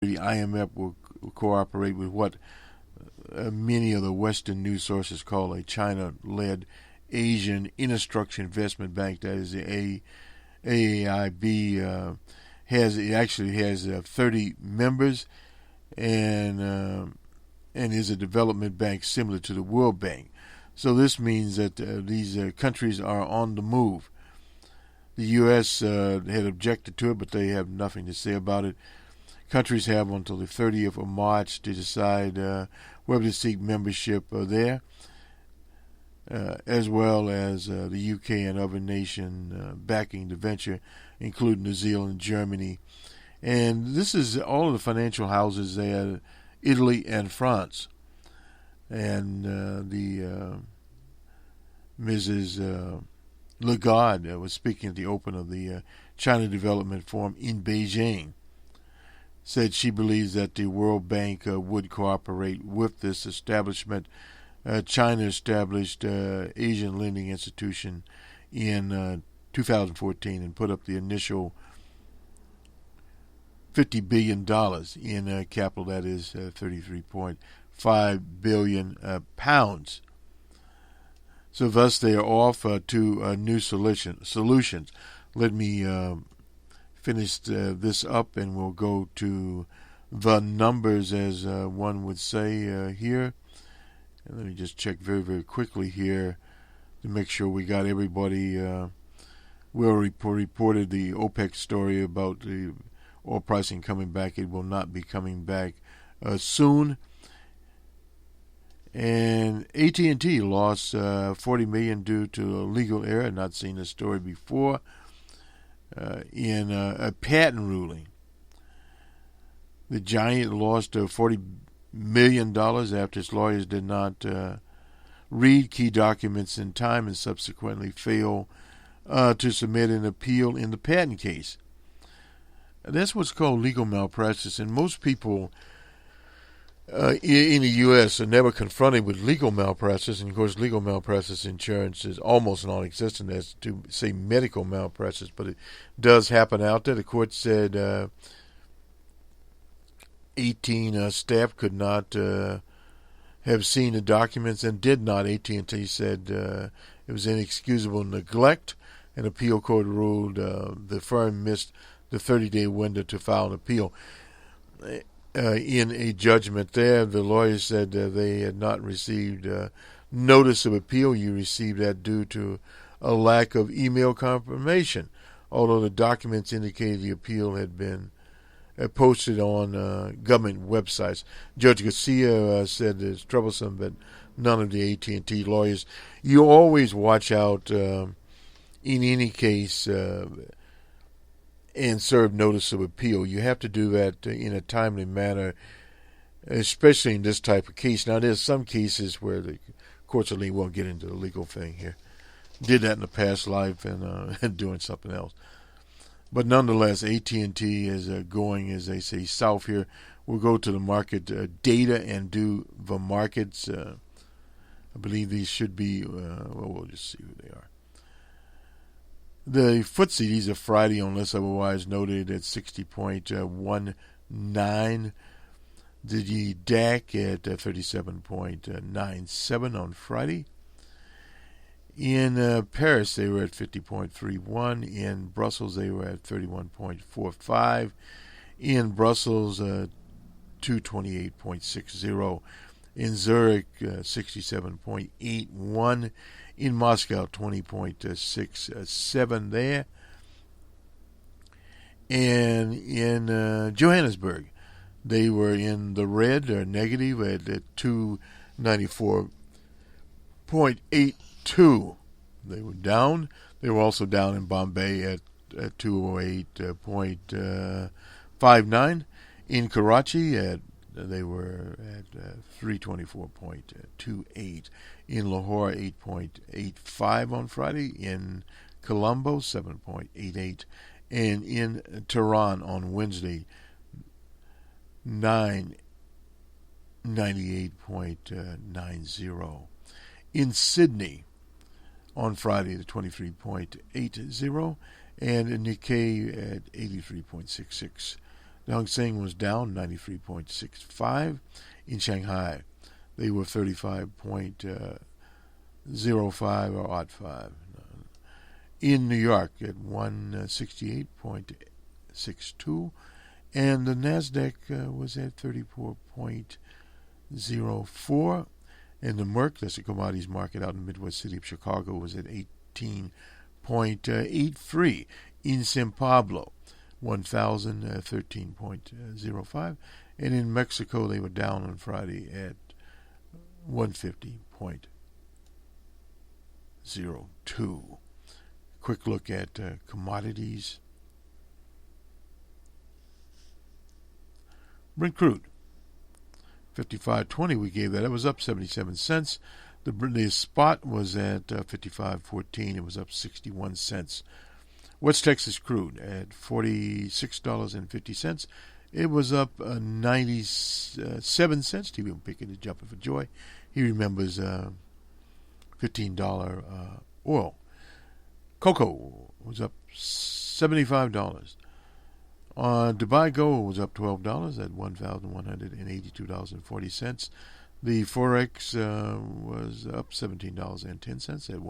the IMF will cooperate with what many of the Western news sources call a China-led Asian Infrastructure Investment Bank. That is the AAIB. Has 30 members and is a development bank similar to the World Bank. So this means that these countries are on the move. The U.S. had objected to it, but they have nothing to say about it. Countries have until the 30th of March to decide whether to seek membership there, as well as the UK and other nations backing the venture, including New Zealand, Germany. And this is all of the financial houses there, Italy and France. And the Mrs. Lagarde was speaking at the open of the China Development Forum in Beijing. Said she believes that the World Bank would cooperate with this establishment. China established Asian Lending Institution in 2014 and put up the initial $50 billion in capital, that is 33.5 billion pounds. So thus they are off to new solutions. Let me finish this up and we'll go to the numbers, as one would say here. And let me just check very, very quickly here to make sure we got everybody. We reported the OPEC story about the oil pricing coming back. It will not be coming back soon. And AT&T lost $40 million due to a legal error. Not seen this story before. In a patent ruling. The giant lost $40 million after its lawyers did not read key documents in time and subsequently failed to submit an appeal in the patent case. That's what's called legal malpractice, and most people in the U.S. are never confronted with legal malpractice, and of course legal malpractice insurance is almost non-existent as to, say, medical malpractice, but it does happen out there. The court said 18 staff could not have seen the documents and did not. AT&T said it was inexcusable neglect. An appeal court ruled the firm missed the 30-day window to file an appeal. In a judgment there, the lawyers said they had not received notice of appeal. You received that due to a lack of email confirmation, although the documents indicated the appeal had been posted on government websites. Judge Garcia said it's troublesome, but none of the AT&T lawyers. You always watch out in any case and serve notice of appeal. You have to do that in a timely manner, especially in this type of case. Now, there's some cases where the courts only won't get into the legal thing here. Did that in the past life and doing something else. But nonetheless, AT&T is going, as they say, south here. We'll go to the market data and do the markets. I believe these should be, we'll just see who they are. The FTSE, these are Friday unless otherwise noted, at 60.19. The DAC at 37.97 on Friday. In Paris, they were at 50.31. In Brussels, they were at 31.45. In Brussels, 228.60. In Zurich, 67.81. In Moscow, 20.67 there. And in Johannesburg, they were in the red or negative at 294.82. They were down. They were also down in Bombay at 208.59. In Karachi, they were at 324.28. In Lahore, 8.85 on Friday. In Colombo, 7.88. And in Tehran on Wednesday, 998.90. In Sydney on Friday, the 23.80, and in Nikkei at 83.66. The Hang Seng was down 93.65. In Shanghai, they were 35.05 or odd 5. In New York at 168.62. And the NASDAQ was at 34.04. And the Merck, that's the commodities market out in the Midwest city of Chicago, was at 18.83. In San Pablo, 1,013.05. And in Mexico, they were down on Friday at 150.02. Quick look at commodities. Brent crude, 55.20. We gave that. It was up 77 cents. The spot was at 55.14. It was up 61 cents. West Texas crude at $46.50. It was up 97 cents. TV Pickett is jumping for joy. He remembers $15 oil. Cocoa was up $75. Dubai Gold was up $12 at $1,182.40. The Forex was up $17.10 at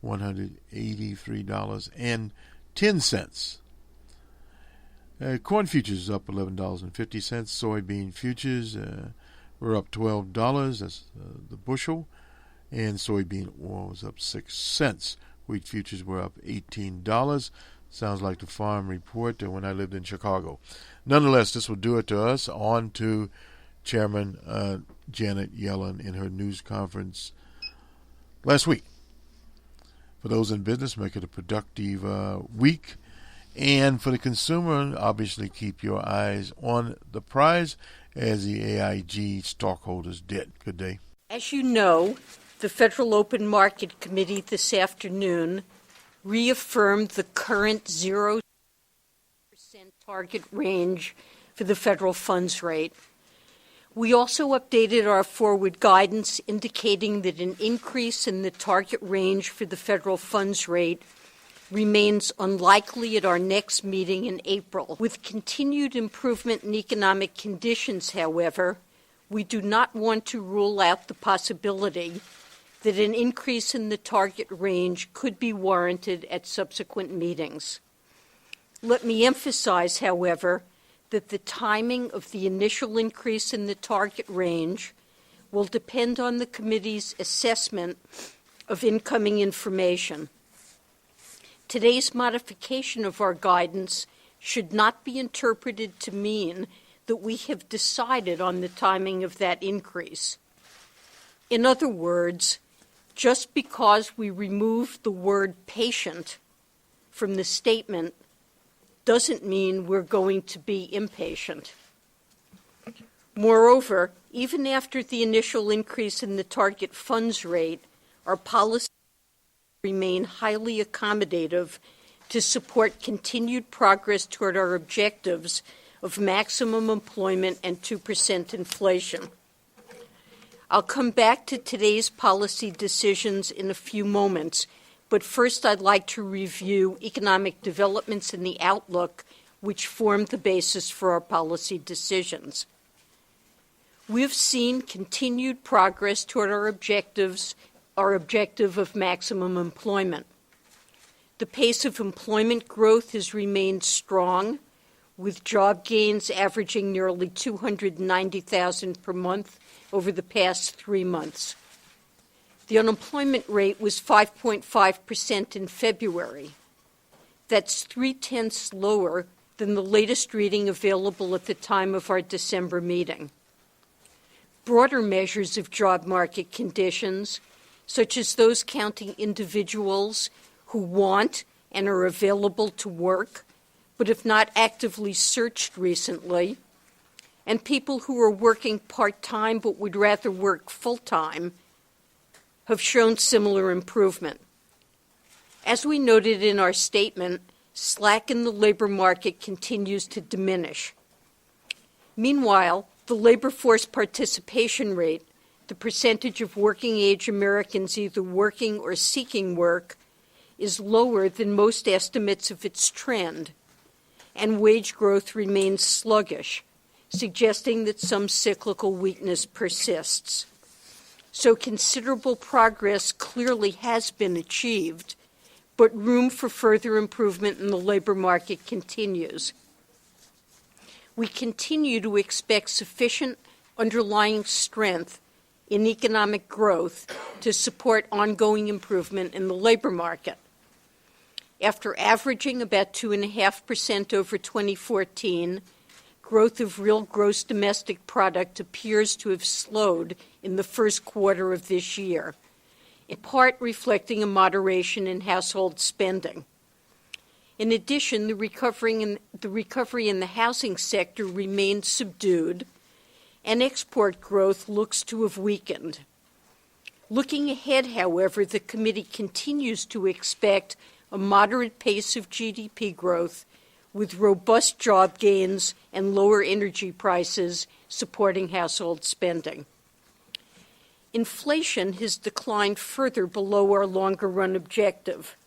$1,183.10. Corn futures up $11.50. Soybean futures were up $12. That's the bushel. And soybean oil was up 6 cents. Wheat futures were up $18. Sounds like the farm report when I lived in Chicago. Nonetheless, this will do it to us. On to Chairman Janet Yellen in her news conference last week. For those in business, make it a productive week. And for the consumer, obviously keep your eyes on the prize as the AIG stockholders did. Good day. As you know, the Federal Open Market Committee this afternoon reaffirmed the current 0% target range for the federal funds rate. We also updated our forward guidance indicating that an increase in the target range for the federal funds rate remains unlikely at our next meeting in April. With continued improvement in economic conditions, however, we do not want to rule out the possibility that an increase in the target range could be warranted at subsequent meetings. Let me emphasize, however, that the timing of the initial increase in the target range will depend on the committee's assessment of incoming information. Today's modification of our guidance should not be interpreted to mean that we have decided on the timing of that increase. In other words, just because we remove the word patient from the statement doesn't mean we're going to be impatient. Moreover, even after the initial increase in the target funds rate, our policies remain highly accommodative to support continued progress toward our objectives of maximum employment and 2% inflation. I'll come back to today's policy decisions in a few moments, but first I'd like to review economic developments in the outlook which formed the basis for our policy decisions. We've seen continued progress toward our objective of maximum employment. The pace of employment growth has remained strong, with job gains averaging nearly 290,000 per month over the past 3 months. The unemployment rate was 5.5% in February. That's 0.3 lower than the latest reading available at the time of our December meeting. Broader measures of job market conditions, such as those counting individuals who want and are available to work, but have not actively searched recently, and people who are working part-time but would rather work full-time, have shown similar improvement. As we noted in our statement, slack in the labor market continues to diminish. Meanwhile, the labor force participation rate, the percentage of working-age Americans either working or seeking work, is lower than most estimates of its trend, and wage growth remains sluggish, suggesting that some cyclical weakness persists. So considerable progress clearly has been achieved, but room for further improvement in the labor market continues. We continue to expect sufficient underlying strength in economic growth to support ongoing improvement in the labor market. After averaging about 2.5% over 2014, growth of real gross domestic product appears to have slowed in the first quarter of this year, in part reflecting a moderation in household spending. In addition, the recovery in the housing sector remains subdued, and export growth looks to have weakened. Looking ahead, however, the committee continues to expect a moderate pace of GDP growth with robust job gains and lower energy prices supporting household spending. Inflation has declined further below our longer-run objective,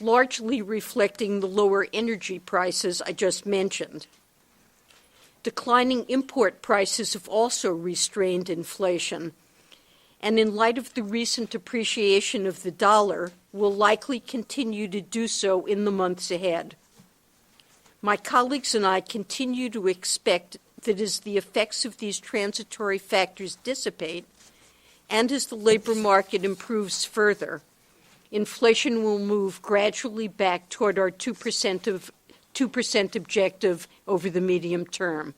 largely reflecting the lower energy prices I just mentioned. Declining import prices have also restrained inflation, and in light of the recent appreciation of the dollar, will likely continue to do so in the months ahead. My colleagues and I continue to expect that as the effects of these transitory factors dissipate, and as the labor market improves further, inflation will move gradually back toward our 2% objective over the medium term.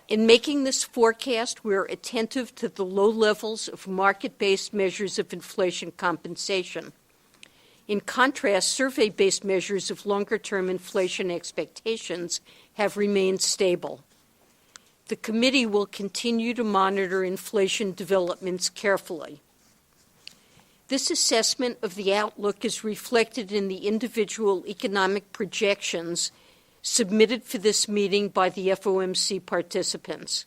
In making this forecast, we are attentive to the low levels of market-based measures of inflation compensation. In contrast, survey-based measures of longer-term inflation expectations have remained stable. The committee will continue to monitor inflation developments carefully. This assessment of the outlook is reflected in the individual economic projections submitted for this meeting by the FOMC participants.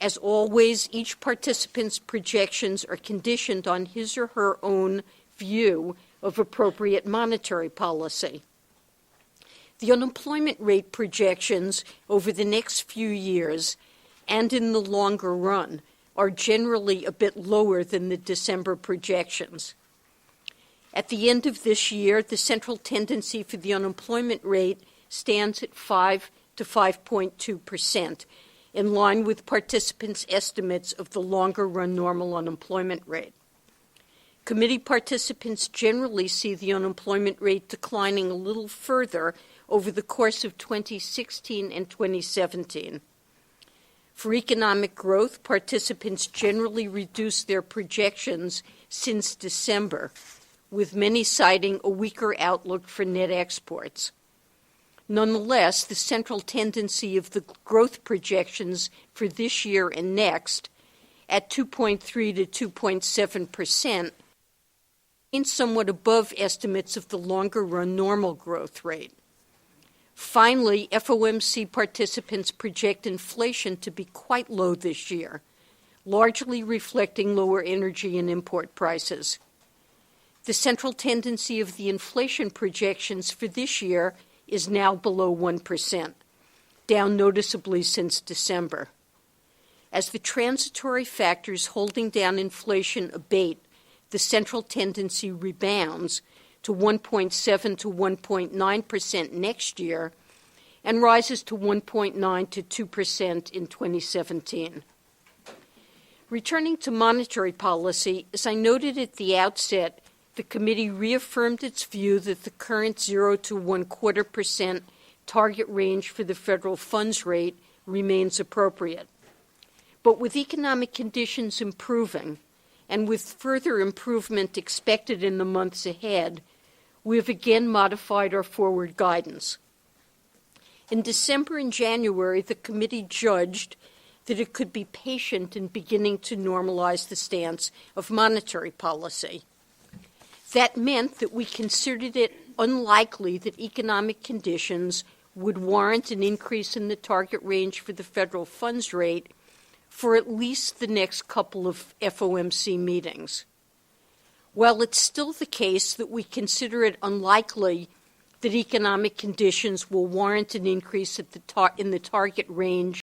As always, each participant's projections are conditioned on his or her own view of appropriate monetary policy. The unemployment rate projections over the next few years and in the longer run are generally a bit lower than the December projections. At the end of this year, the central tendency for the unemployment rate stands at 5 to 5.2%, in line with participants' estimates of the longer-run normal unemployment rate. Committee participants generally see the unemployment rate declining a little further over the course of 2016 and 2017. For economic growth, participants generally reduce their projections since December, with many citing a weaker outlook for net exports. Nonetheless, the central tendency of the growth projections for this year and next, at 2.3 to 2.7%, remains somewhat above estimates of the longer-run normal growth rate. Finally, FOMC participants project inflation to be quite low this year, largely reflecting lower energy and import prices. The central tendency of the inflation projections for this year is now below 1%, down noticeably since December. As the transitory factors holding down inflation abate, the central tendency rebounds to 1.7 to 1.9% next year and rises to 1.9 to 2% in 2017. Returning to monetary policy, as I noted at the outset, the committee reaffirmed its view that the current 0 to 0.25% target range for the federal funds rate remains appropriate. But with economic conditions improving, and with further improvement expected in the months ahead, we have again modified our forward guidance. In December and January, the committee judged that it could be patient in beginning to normalize the stance of monetary policy. That meant that we considered it unlikely that economic conditions would warrant an increase in the target range for the federal funds rate for at least the next couple of FOMC meetings. While it's still the case that we consider it unlikely that economic conditions will warrant an increase in the target range